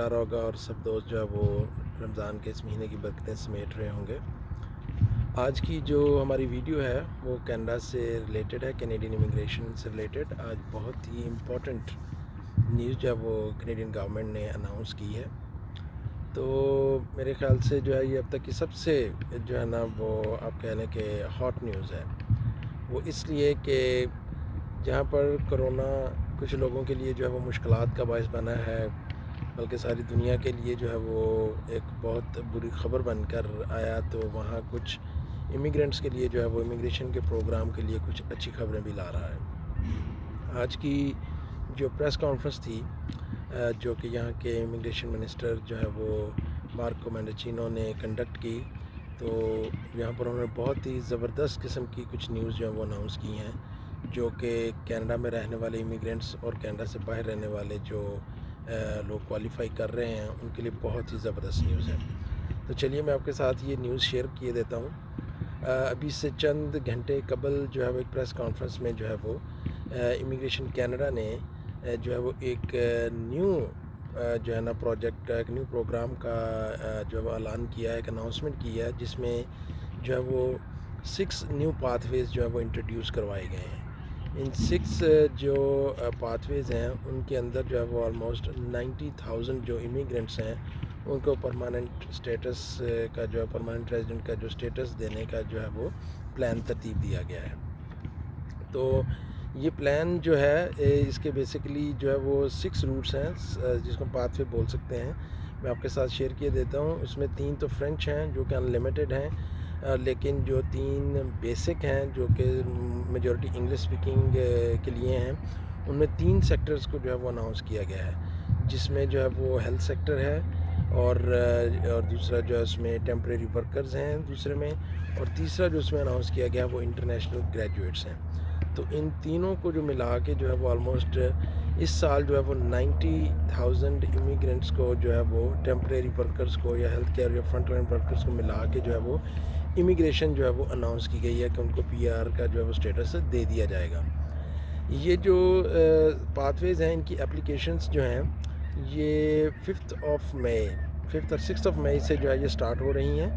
رہا ہوگا اور سب دوست جو ہے وہ رمضان کے اس مہینے کی برکتیں سمیٹ رہے ہوں گے۔ آج کی جو ہماری ویڈیو ہے وہ کینیڈا سے ریلیٹڈ ہے، کینیڈین امیگریشن سے ریلیٹڈ۔ آج بہت ہی امپورٹنٹ نیوز جو ہے وہ کینیڈین گورنمنٹ نے اناؤنس کی ہے، تو میرے خیال سے جو ہے یہ اب تک کی سب سے جو ہے نا وہ آپ کہہ لیں کہ ہاٹ نیوز ہے۔ وہ اس لیے کہ جہاں پر کرونا کچھ لوگوں کے لیے جو ہے وہ مشکلات کا باعث بنا ہے، بلکہ ساری دنیا کے لیے جو ہے وہ ایک بہت بری خبر بن کر آیا، تو وہاں کچھ امیگرینٹس کے لیے جو ہے وہ امیگریشن کے پروگرام کے لیے کچھ اچھی خبریں بھی لا رہا ہے۔ آج کی جو پریس کانفرنس تھی جو کہ یہاں کے امیگریشن منسٹر جو ہے وہ مارکو مینڈیچینو نے کنڈکٹ کی، تو یہاں پر انہوں نے بہت ہی زبردست قسم کی کچھ نیوز جو ہے وہ اناؤنس کی ہیں، جو کہ کینیڈا میں رہنے والے امیگرینٹس اور کینیڈا سے باہر رہنے والے جو لوگ کوالیفائی کر رہے ہیں ان کے لیے بہت ہی زبردست نیوز ہے۔ تو چلیے میں آپ کے ساتھ یہ نیوز شیئر کیے دیتا ہوں۔ ابھی سے چند گھنٹے قبل جو ہے وہ ایک پریس کانفرنس میں جو ہے وہ امیگریشن کینیڈا نے جو ہے وہ ایک نیو جو ہے نا پروجیکٹ کا، ایک نیو پروگرام کا جو ہے وہ اعلان کیا ہے، ایک اناؤنسمنٹ کی ہے، جس میں جو ہے وہ 6 نیو پاتھ ویز جو ہے وہ انٹروڈیوس کروائے گئے ہیں۔ ان 6 جو پاتھ ویز ہیں ان کے اندر جو ہے وہ آلموسٹ 90,000 جو امیگرینٹس ہیں ان کو پرماننٹ اسٹیٹس کا جو ہے پرماننٹ ریزیڈنٹ کا جو اسٹیٹس دینے کا جو ہے وہ پلان ترتیب دیا گیا ہے۔ تو یہ پلان جو ہے اس کے بیسیکلی جو ہے وہ 6 روٹس ہیں جس کو پاتھ وے بول سکتے ہیں، میں آپ کے ساتھ شیئر کیے دیتا ہوں۔ اس میں 3 تو فرینچ ہیں جو کہ ان لمیٹڈ ہیں، لیکن جو 3 بیسک ہیں جو کہ میجورٹی انگلش اسپیکنگ کے لیے ہیں، ان میں 3 سیکٹرز کو جو ہے وہ اناؤنس کیا گیا ہے، جس میں جو ہے وہ ہیلتھ سیکٹر ہے، اور دوسرا جو ہے اس میں ٹیمپریری ورکرز ہیں دوسرے میں، اور تیسرا جو اس میں اناؤنس کیا گیا ہے وہ انٹرنیشنل گریجویٹس ہیں۔ تو ان تینوں کو جو ملا کے جو ہے وہ آلموسٹ اس سال جو ہے وہ 90,000 امیگرینٹس کو جو ہے وہ ٹیمپریری ورکرز کو یا ہیلتھ کیئر یا فرنٹ لائن ورکرز کو ملا کے جو ہے وہ امیگریشن جو ہے وہ اناؤنس کی گئی ہے کہ ان کو PR کا جو ہے وہ اسٹیٹس دے دیا جائے گا۔ یہ جو پاتھ ویز ہیں ان کی اپلیکیشنز جو ہیں یہ 5 اور 6 مئی سے جو ہے یہ سٹارٹ ہو رہی ہیں،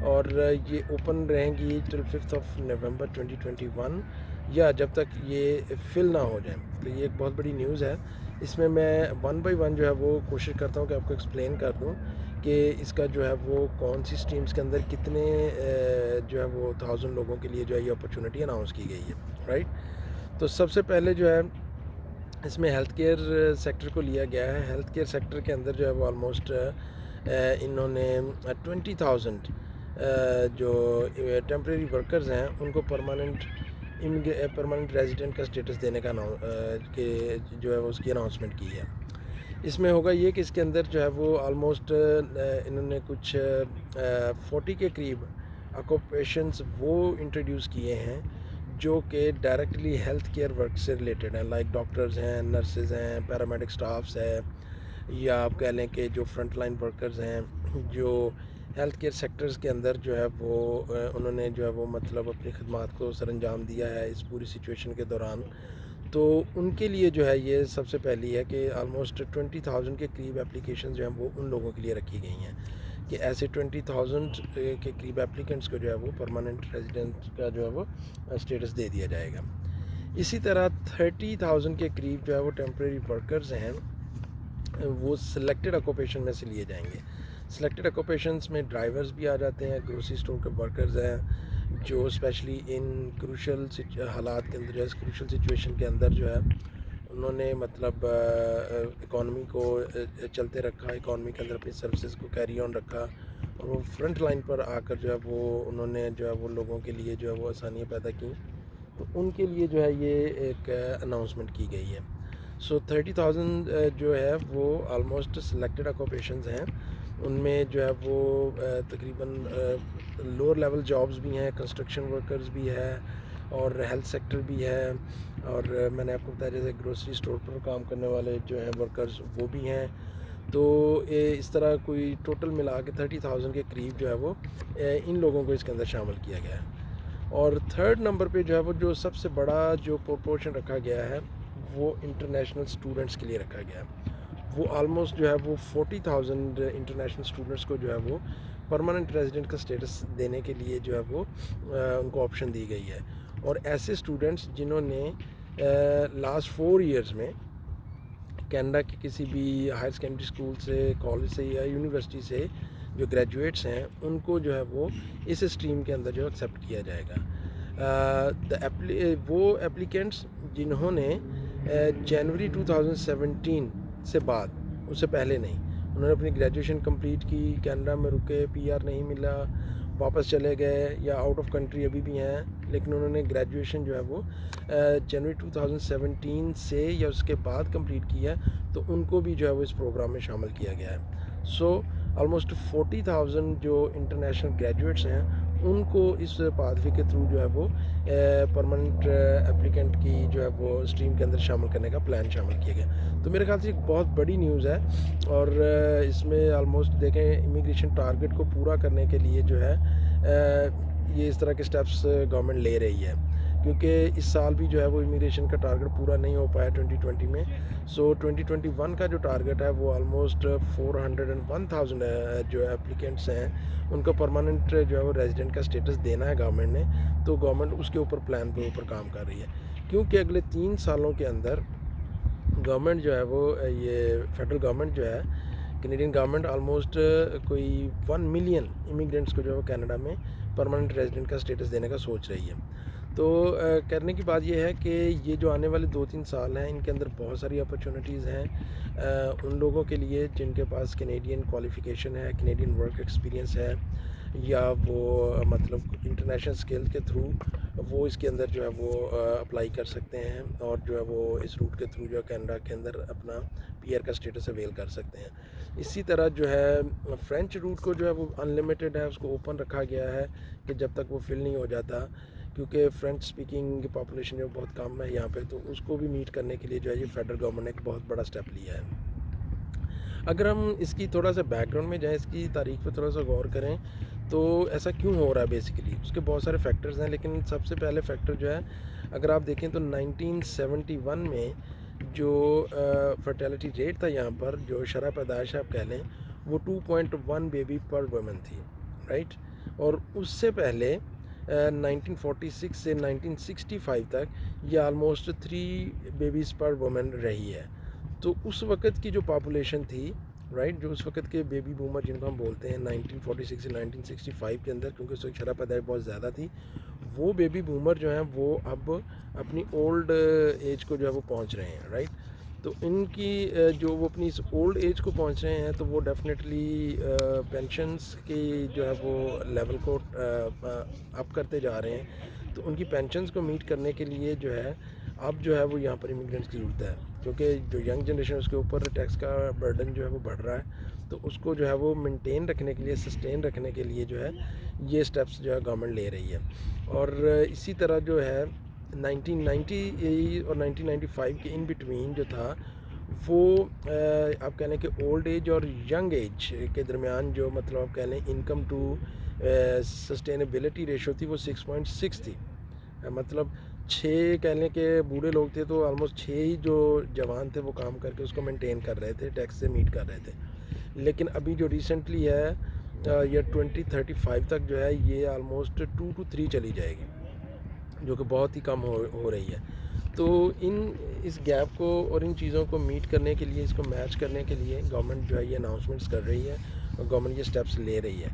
اور یہ اوپن رہیں گی ٹل 5 نومبر 2021، یا جب تک یہ فل نہ ہو جائیں۔ تو یہ ایک بہت بڑی نیوز ہے۔ اس میں 1 بائی 1 جو ہے وہ کوشش کرتا ہوں کہ آپ کو ایکسپلین کر دوں کہ اس کا جو ہے وہ کون سی سٹریمز کے اندر کتنے جو ہے وہ 1000 لوگوں کے لیے جو ہے یہ اپرچونٹی اناؤنس کی گئی ہے، رائٹ۔ تو سب سے پہلے جو ہے اس میں ہیلتھ کیئر سیکٹر کو لیا گیا ہے۔ ہیلتھ کیئر سیکٹر کے اندر جو ہے وہ آلموسٹ انہوں نے 20,000 جو ٹیمپریری ورکرز ہیں ان کو پرماننٹ ریزیڈنٹ کا اسٹیٹس دینے کا جو ہے وہ اس کی اناؤنسمنٹ کی ہے۔ اس میں ہوگا یہ کہ اس کے اندر جو ہے وہ آلموسٹ انہوں نے کچھ 40 کے قریب آکوپیشنز وہ انٹروڈیوس کیے ہیں جو کہ ڈائریکٹلی ہیلتھ کیئر ورک سے ریلیٹڈ ہیں، لائک ڈاکٹرز ہیں، نرسز ہیں، پیرامیڈک سٹافز ہے، یا آپ کہہ لیں کہ جو فرنٹ لائن ورکرز ہیں جو ہیلتھ کیئر سیکٹرز کے اندر جو ہے وہ انہوں نے جو ہے وہ مطلب اپنی خدمات کو سر انجام دیا ہے اس پوری سچویشن کے دوران۔ تو ان کے لیے جو ہے یہ سب سے پہلی ہے کہ آلموسٹ 20,000 کے قریب اپلیکیشنز جو ہیں وہ ان لوگوں کے لیے رکھی گئی ہیں کہ ایسے 20,000 کے قریب اپلیکنٹس کو جو ہے وہ پرماننٹ ریزیڈنٹ کا جو ہے وہ اسٹیٹس دے دیا جائے گا۔ اسی طرح 30,000 کے قریب جو ہے وہ ٹیمپریری ورکرز ہیں وہ سلیکٹڈ آکوپیشن میں سے لیے جائیں گے۔ سلیکٹڈ آکوپیشنز میں ڈرائیورز بھی آ جاتے ہیں، گروسری اسٹور کے ورکرز ہیں جو اسپیشلی ان کروشل حالات کے اندر جو ہے کروشل سچویشن کے اندر جو ہے انہوں نے مطلب اکانومی کو چلتے رکھا، اکانومی کے اندر اپنی سروسز کو کیری آن رکھا، اور وہ فرنٹ لائن پر آ کر جو ہے وہ انہوں نے جو ہے وہ لوگوں کے لیے جو ہے وہ آسانیاں پیدا کیں، تو ان کے لیے جو ہے یہ ایک اناؤنسمنٹ کی گئی ہے۔ سو 30,000 جو ہے وہ آلموسٹ سلیکٹڈ آکوپیشنز ہیں، ان میں جو ہے وہ تقریباً لوور لیول جابز بھی ہیں، کنسٹرکشن ورکرز بھی ہے، اور ہیلتھ سیکٹر بھی ہے، اور میں نے آپ کو بتایا جیسے گروسری اسٹور پر کام کرنے والے جو ہیں ورکرز وہ بھی ہیں۔ تو اس طرح کوئی ٹوٹل ملا کے 30,000 کے قریب جو ہے وہ ان لوگوں کو اس کے اندر شامل کیا گیا ہے۔ اور 3rd نمبر پہ جو ہے وہ جو سب سے بڑا جو پروپورشن رکھا گیا ہے وہ انٹرنیشنل اسٹوڈنٹس کے لیے رکھا گیا ہے۔ وہ آلموسٹ جو ہے وہ 40,000 انٹرنیشنل اسٹوڈنٹس کو جو ہے وہ پرماننٹ ریزیڈنٹ کا اسٹیٹس دینے کے لیے جو ہے وہ ان کو آپشن دی گئی ہے. اور ایسے اسٹوڈنٹس جنہوں نے لاسٹ 4 ایئرز میں کینیڈا کے کسی بھی ہائر سیکنڈری اسکول سے، کالج سے یا یونیورسٹی سے جو گریجویٹس ہیں ان کو جو ہے وہ اس اسٹریم کے اندر جو ایکسیپٹ کیا جائے گا. وہ اپلیکینٹس جنہوں نے جنوری 2017 سے بعد، اس سے پہلے نہیں، انہوں نے اپنی گریجویشن کمپلیٹ کی، کینیڈا میں رکے، پی آر نہیں ملا، واپس چلے گئے یا آؤٹ آف کنٹری ابھی بھی ہیں، لیکن انہوں نے گریجویشن جو ہے وہ جنوری 2017 سے یا اس کے بعد کمپلیٹ کی ہے، تو ان کو بھی جو ہے وہ اس پروگرام میں شامل کیا گیا ہے. سو آلموسٹ 40,000 جو انٹرنیشنل گریجویٹس ہیں ان کو اس پادوی کے تھرو جو ہے وہ پرماننٹ اپلیکنٹ کی جو ہے وہ اسٹریم کے اندر شامل کرنے کا پلان شامل کیا گیا. تو میرے خیال سے ایک بہت بڑی نیوز ہے، اور اس میں آلموسٹ دیکھیں امیگریشن ٹارگٹ کو پورا کرنے کے لیے جو ہے یہ اس طرح کے سٹیپس گورنمنٹ لے رہی ہے، کیونکہ اس سال بھی جو ہے وہ امیگریشن کا ٹارگٹ پورا نہیں ہو پایا 2020 میں. سو 2021 کا جو ٹارگٹ ہے وہ آلموسٹ 401,000 جو اپلیکنٹس ہیں ان کو پرماننٹ جو ہے وہ ریزیڈنٹ کا اسٹیٹس دینا ہے گورنمنٹ نے. تو گورنمنٹ اس کے اوپر پلان کے اوپر کام کر رہی ہے، کیونکہ اگلے 3 سالوں کے اندر گورنمنٹ جو ہے وہ یہ فیڈرل گورنمنٹ جو ہے کینیڈین گورنمنٹ آلموسٹ کوئی 1 ملین امیگرینٹس کو جو ہے وہ کینیڈا میں پرماننٹ ریزیڈنٹ کا اسٹیٹس دینے کا سوچ رہی ہے. تو کرنے کی بات یہ ہے کہ یہ جو آنے والے 2-3 سال ہیں ان کے اندر بہت ساری اپرچونیٹیز ہیں ان لوگوں کے لیے جن کے پاس کینیڈین کوالیفیکیشن ہے، کینیڈین ورک ایکسپیرینس ہے، یا وہ مطلب انٹرنیشنل اسکل کے تھرو وہ اس کے اندر جو ہے وہ اپلائی کر سکتے ہیں، اور جو ہے وہ اس روٹ کے تھرو جو ہے کینیڈا کے اندر اپنا پی آر کا اسٹیٹس اویل کر سکتے ہیں. اسی طرح جو ہے فرینچ روٹ کو جو ہے وہ ان لمیٹڈ ہے، اس کو اوپن رکھا گیا ہے کہ جب تک وہ فل نہیں ہو جاتا، کیونکہ فرینچ سپیکنگ پاپولیشن جو بہت کم ہے یہاں پہ، تو اس کو بھی میٹ کرنے کے لیے جو ہے یہ فیڈرل گورنمنٹ نے ایک بہت بڑا سٹیپ لیا ہے. اگر ہم اس کی تھوڑا سا بیک گراؤنڈ میں جائیں، اس کی تاریخ پہ تھوڑا سا غور کریں تو ایسا کیوں ہو رہا ہے بیسیکلی، اس کے بہت سارے فیکٹرز ہیں، لیکن سب سے پہلے فیکٹر جو ہے اگر آپ دیکھیں تو 1971 میں جو فرٹیلٹی ریٹ تھا یہاں پر، جو شرح پیدائش آپ کہہ لیں، وہ 2.1 بیبی پر وومن تھی، رائٹ. اور اس سے پہلے 1946 سے 1965 تک یہ آلموسٹ 3 بیبیز پر وومن رہی ہے. تو اس وقت کی جو پاپولیشن تھی، رائٹ، جو اس وقت کے بیبی بومر جن کو ہم بولتے ہیں 1946 سے 1965 کے اندر، کیونکہ اس وقت شرح پیدائش بہت زیادہ تھی، وہ بیبی بومر جو ہیں وہ اب اپنی اولڈ ایج کو جو ہے وہ پہنچ رہے ہیں، رائٹ. تو ان کی جو وہ اپنی اس اولڈ ایج کو پہنچ رہے ہیں تو وہ ڈیفینیٹلی پینشنز کی جو ہے وہ لیول کو اپ کرتے جا رہے ہیں. تو ان کی پینشنز کو میٹ کرنے کے لیے جو ہے اب جو ہے وہ یہاں پر امیگرینٹس کی ضرورت ہے، کیونکہ جو ینگ جنریشن اس کے اوپر ٹیکس کا برڈن جو ہے وہ بڑھ رہا ہے. تو اس کو جو ہے وہ مینٹین رکھنے کے لیے، سسٹین رکھنے کے لیے جو ہے یہ سٹیپس جو ہے گورنمنٹ لے رہی ہے. اور اسی طرح جو ہے 1990 اور 1995 کے ان بٹوین جو تھا وہ آپ کہہ لیں کہ اولڈ ایج اور ینگ ایج کے درمیان جو مطلب آپ کہہ لیں انکم ٹو سسٹینیبلٹی ریشو تھی وہ 6.6 تھی. مطلب 6 کہہ لیں کہ بوڑھے لوگ تھے تو آلموسٹ 6 ہی جو جوان تھے وہ کام کر کے اس کو مینٹین کر رہے تھے، ٹیکس سے میٹ کر رہے تھے. لیکن ابھی جو ریسنٹلی ہے یہ 2035 تک جو ہے یہ آلموسٹ 2 to 3 چلی جائے گی، جو کہ بہت ہی کم ہو رہی ہے. تو اس گیپ کو اور ان چیزوں کو میٹ کرنے کے لیے، اس کو میچ کرنے کے لیے گورنمنٹ جو ہے یہ اناؤنسمنٹس کر رہی ہے اور گورنمنٹ یہ سٹیپس لے رہی ہے.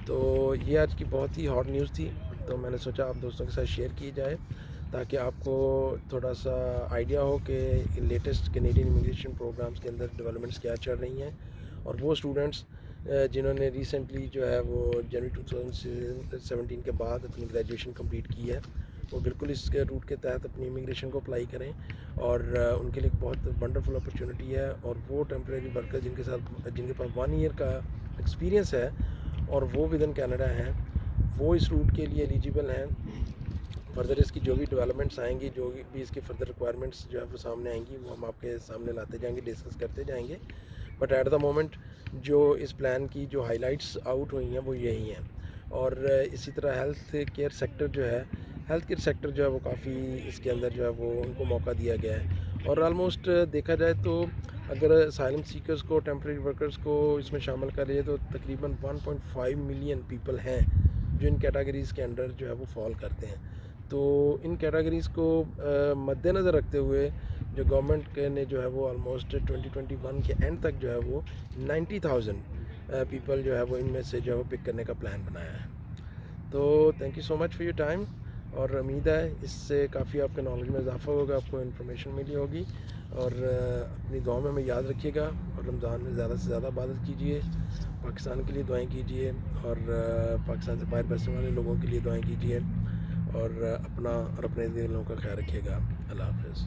تو یہ آج کی بہت ہی ہاٹ نیوز تھی، تو میں نے سوچا آپ دوستوں کے ساتھ شیئر کی جائے تاکہ آپ کو تھوڑا سا آئیڈیا ہو کہ لیٹسٹ کینیڈین امیگریشن پروگرامز کے اندر ڈیولپمنٹس کیا چل رہی ہیں. اور وہ اسٹوڈنٹس جنہوں نے ریسنٹلی جو ہے وہ جنوری 2017 کے بعد اپنی گریجویشن کمپلیٹ کی ہے، وہ بالکل اس کے روٹ کے تحت اپنی امیگریشن کو اپلائی کریں. اور ان کے لیے ایک بہت ونڈرفل اپرچونٹی ہے. اور وہ ٹیمپریری ورکر جن کے پاس 1 ایئر کا ایکسپیرینس ہے اور وہ ود ان کینیڈا ہیں، وہ اس روٹ کے لیے ایلیجیبل ہیں. فردر اس کی جو بھی ڈیولپمنٹس آئیں گی، جو بھی اس کی فردر ریکوائرمنٹس جو ہے وہ سامنے آئیں گی، وہ ہم آپ کے سامنے لاتے جائیں گے، ڈسکس کرتے جائیں گے. بٹ ایٹ دا مومنٹ جو اس پلان کی جو ہائی لائٹس آؤٹ ہوئی ہیں وہ یہی ہیں. اور اسی طرح ہیلتھ کیئر سیکٹر جو ہے وہ کافی اس کے اندر جو ہے وہ ان کو موقع دیا گیا ہے. اور آلموسٹ دیکھا جائے تو اگر اسائلم سیکرز کو ٹیمپریری ورکرز کو اس میں شامل کر لیے تو تقریباً 1.5 ملین پیپل ہیں جو ان کیٹاگریز کے انڈر جو ہے وہ فال کرتے ہیں. تو ان کیٹاگریز کو مد نظر رکھتے ہوئے جو گورنمنٹ نے جو ہے وہ آلموسٹ 2021 کے اینڈ تک جو ہے وہ 90,000 پیپل جو ہے وہ ان میں سے جو ہے وہ پک کرنے کا پلان بنایا ہے. تو thank you so much for your time, اور امید ہے اس سے کافی آپ کے نالج میں اضافہ ہوگا، آپ کو انفارمیشن ملی ہوگی. اور اپنی دعاؤں میں ہمیں یاد رکھیے گا، اور رمضان میں زیادہ سے زیادہ عبادت کیجیے، پاکستان کے لیے دعائیں کیجیے، اور پاکستان سے باہر بسنے والے لوگوں کے لیے دعائیں کیجیے، اور اپنا اور اپنے دلوں کا خیال رکھیے گا. اللہ حافظ.